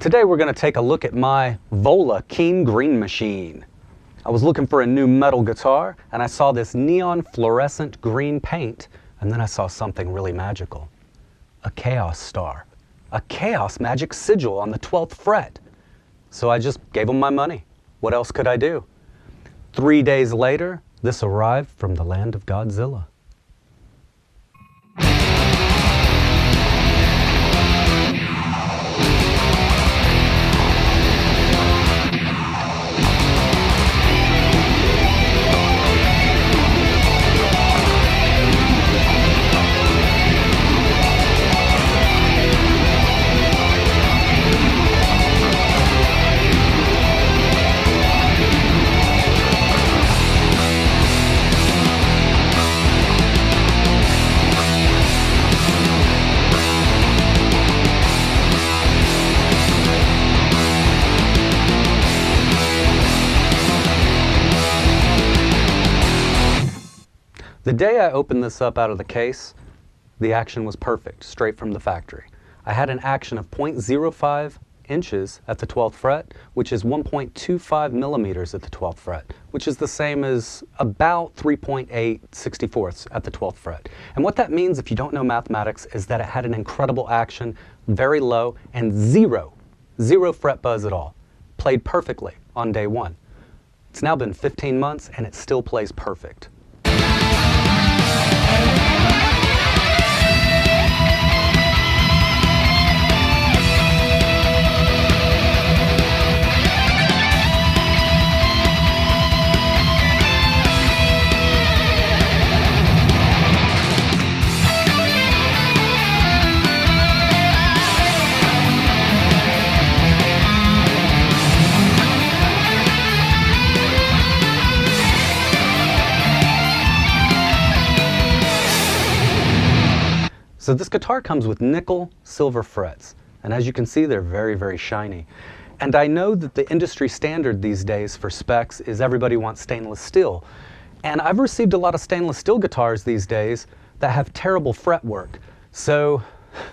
Today we're going to take a look at my Vola Keene green machine. I was looking for a new metal guitar and I saw this neon fluorescent green paint, and then I saw something really magical. A chaos star. A chaos magic sigil on the 12th fret. So I just gave them my money. What else could I do? 3 days later, this arrived from the land of Godzilla. The day I opened this up out of the case, the action was perfect, straight from the factory. I had an action of 0.05 inches at the 12th fret, which is 1.25 millimeters at the 12th fret, which is the same as about 3.8 64ths at the 12th fret. And what that means, if you don't know mathematics, is that it had an incredible action, very low, and zero fret buzz at all. Played perfectly on day one. It's now been 15 months and it still plays perfect. So this guitar comes with nickel silver frets, and as you can see, they're very, very shiny. And I know that the industry standard these days for specs is everybody wants stainless steel. And I've received a lot of stainless steel guitars these days that have terrible fretwork. So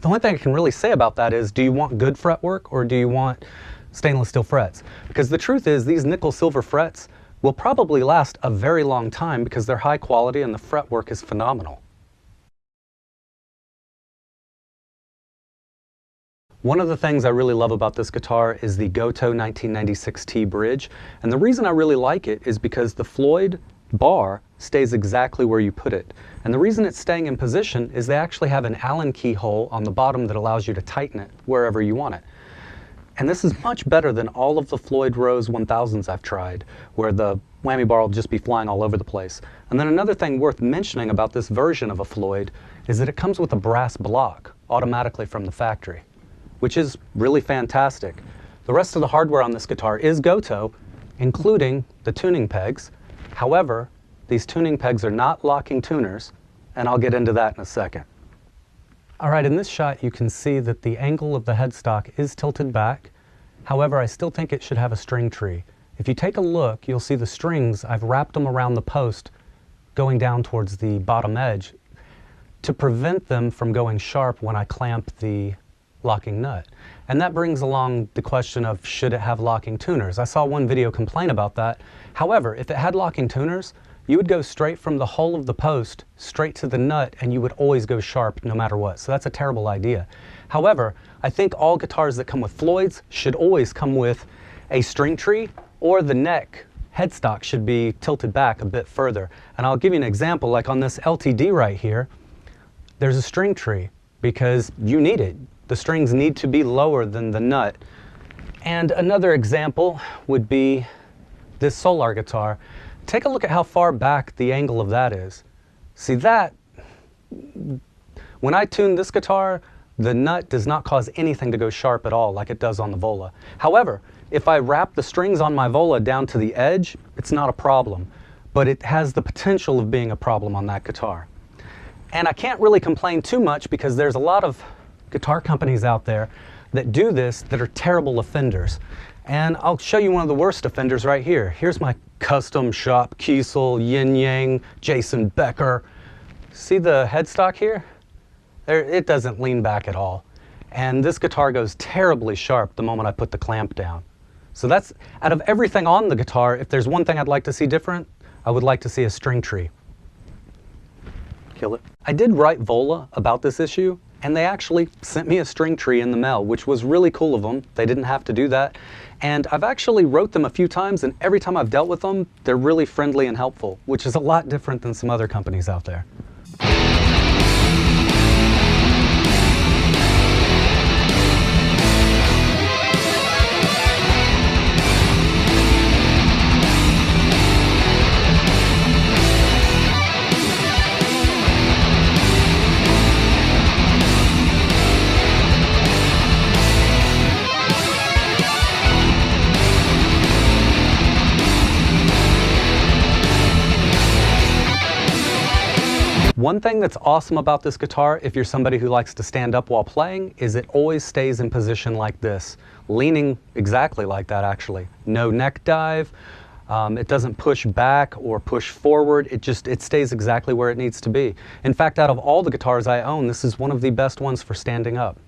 the only thing I can really say about that is, do you want good fretwork or do you want stainless steel frets? Because the truth is, these nickel silver frets will probably last a very long time because they're high quality and the fretwork is phenomenal. One of the things I really love about this guitar is the Goto 1996T bridge, and the reason I really like it is because the Floyd bar stays exactly where you put it. And the reason it's staying in position is they actually have an Allen key hole on the bottom that allows you to tighten it wherever you want it. And this is much better than all of the Floyd Rose 1000s I've tried, where the whammy bar will just be flying all over the place. And then another thing worth mentioning about this version of a Floyd is that it comes with a brass block automatically from the factory, which is really fantastic. The rest of the hardware on this guitar is Goto, including the tuning pegs. However, these tuning pegs are not locking tuners, and I'll get into that in a second. All right, in this shot you can see that the angle of the headstock is tilted back. However, I still think it should have a string tree. If you take a look, you'll see the strings, I've wrapped them around the post going down towards the bottom edge to prevent them from going sharp when I clamp the locking nut. And that brings along the question of, should it have locking tuners? I saw one video complain about that. However, if it had locking tuners, you would go straight from the hole of the post straight to the nut and you would always go sharp no matter what. So that's a terrible idea. However, I think all guitars that come with Floyds should always come with a string tree, or the neck headstock should be tilted back a bit further. And I'll give you an example, like on this LTD right here, there's a string tree because you need it. The strings need to be lower than the nut. And another example would be this Solar guitar. Take a look at how far back the angle of that is. See that? When I tune this guitar, the nut does not cause anything to go sharp at all like it does on the Vola. However, if I wrap the strings on my Vola down to the edge, it's not a problem. But it has the potential of being a problem on that guitar. And I can't really complain too much because there's a lot of guitar companies out there that do this that are terrible offenders. And I'll show you one of the worst offenders right here. Here's my custom shop Kiesel, Yin Yang, Jason Becker. See the headstock here? It doesn't lean back at all. and this guitar goes terribly sharp the moment I put the clamp down. So that's, out of everything on the guitar, if there's one thing I'd like to see different, I would like to see a string tree. Kill it. I did write Vola about this issue, and they actually sent me a string tree in the mail, which was really cool of them. They didn't have to do that. And I've actually wrote them a few times, and every time I've dealt with them, they're really friendly and helpful, which is a lot different than some other companies out there. One thing that's awesome about this guitar, if you're somebody who likes to stand up while playing, is it always stays in position like this, leaning exactly like that actually. No neck dive, it doesn't push back or push forward, it stays exactly where it needs to be. In fact, out of all the guitars I own, this is one of the best ones for standing up.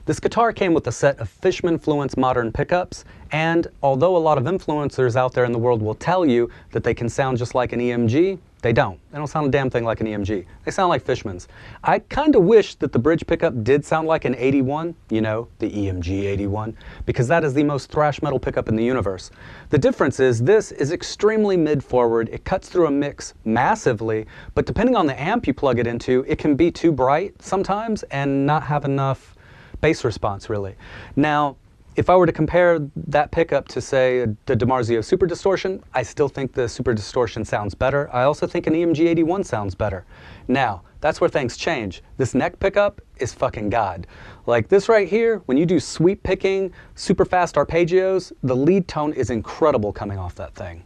This guitar came with a set of Fishman-Fluence modern pickups, and although a lot of influencers out there in the world will tell you that they can sound just like an EMG, they don't. They don't sound a damn thing like an EMG. They sound like Fishman's. I kind of wish that the bridge pickup did sound like an 81, you know, the EMG 81, because that is the most thrash metal pickup in the universe. The difference is this is extremely mid-forward. It cuts through a mix massively, but depending on the amp you plug it into, it can be too bright sometimes and not have enough bass response, really. Now, if I were to compare that pickup to, say, the DiMarzio Super Distortion, I still think the Super Distortion sounds better. I also think an EMG 81 sounds better. Now, that's where things change. This neck pickup is fucking God. Like this right here, when you do sweep picking, super fast arpeggios, the lead tone is incredible coming off that thing.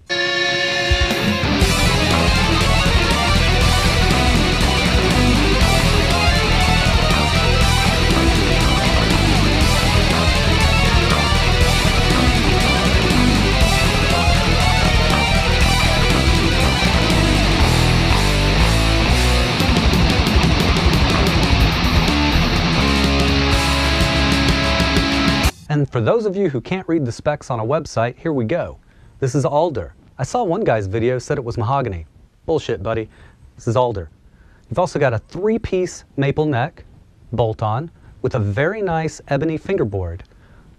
And for those of you who can't read the specs on a website, here we go. This is alder. I saw one guy's video said it was mahogany. Bullshit, buddy. This is alder. You've also got a 3-piece maple neck, bolt-on, with a very nice ebony fingerboard.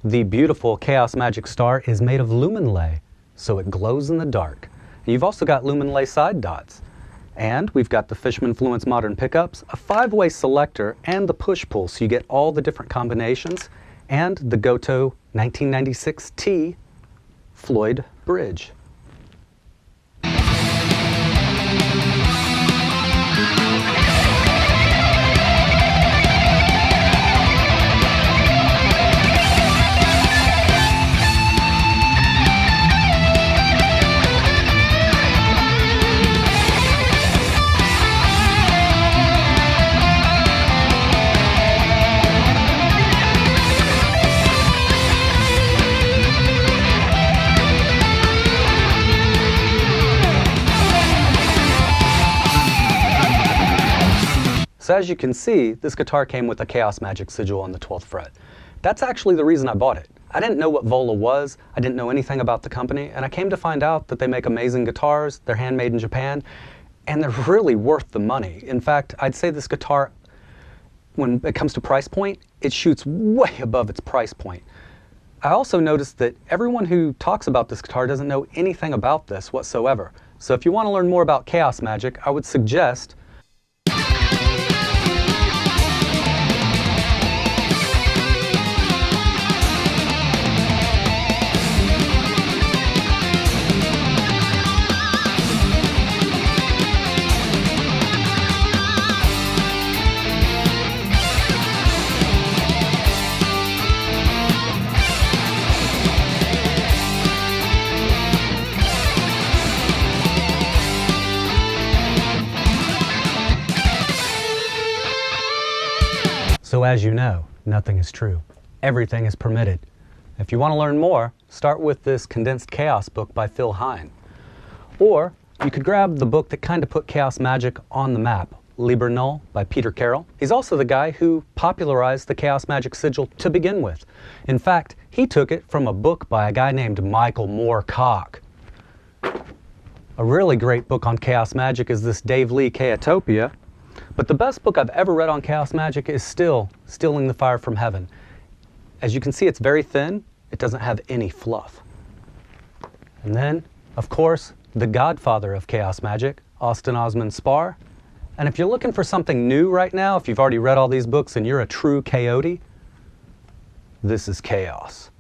The beautiful Chaos Magic Star is made of luminlay, so it glows in the dark. And you've also got luminlay side dots. And we've got the Fishman-Fluence modern pickups, a 5-way selector, and the push-pull, so you get all the different combinations, and the Goto 1996T Floyd bridge. So as you can see, this guitar came with a Chaos Magic sigil on the 12th fret. That's actually the reason I bought it. I didn't know what Vola was, I didn't know anything about the company, and I came to find out that they make amazing guitars, they're handmade in Japan, and they're really worth the money. In fact, I'd say this guitar, when it comes to price point, it shoots way above its price point. I also noticed that everyone who talks about this guitar doesn't know anything about this whatsoever. So if you want to learn more about Chaos Magic, I would suggest So as you know, nothing is true. Everything is permitted. If you want to learn more, start with this Condensed Chaos book by Phil Hine. Or you could grab the book that kind of put Chaos Magic on the map, Liber Null by Peter Carroll. He's also the guy who popularized the Chaos Magic sigil to begin with. In fact, he took it from a book by a guy named Michael Moorcock. A really great book on Chaos Magic is this Dave Lee Chaotopia, but the best book I've ever read on Chaos Magic is still Stealing the Fire from Heaven. As you can see, it's very thin. It doesn't have any fluff. And then, of course, the godfather of Chaos Magic, Austin Osman Spar. And if you're looking for something new right now, if you've already read all these books and you're a true chaote, this is Chaos.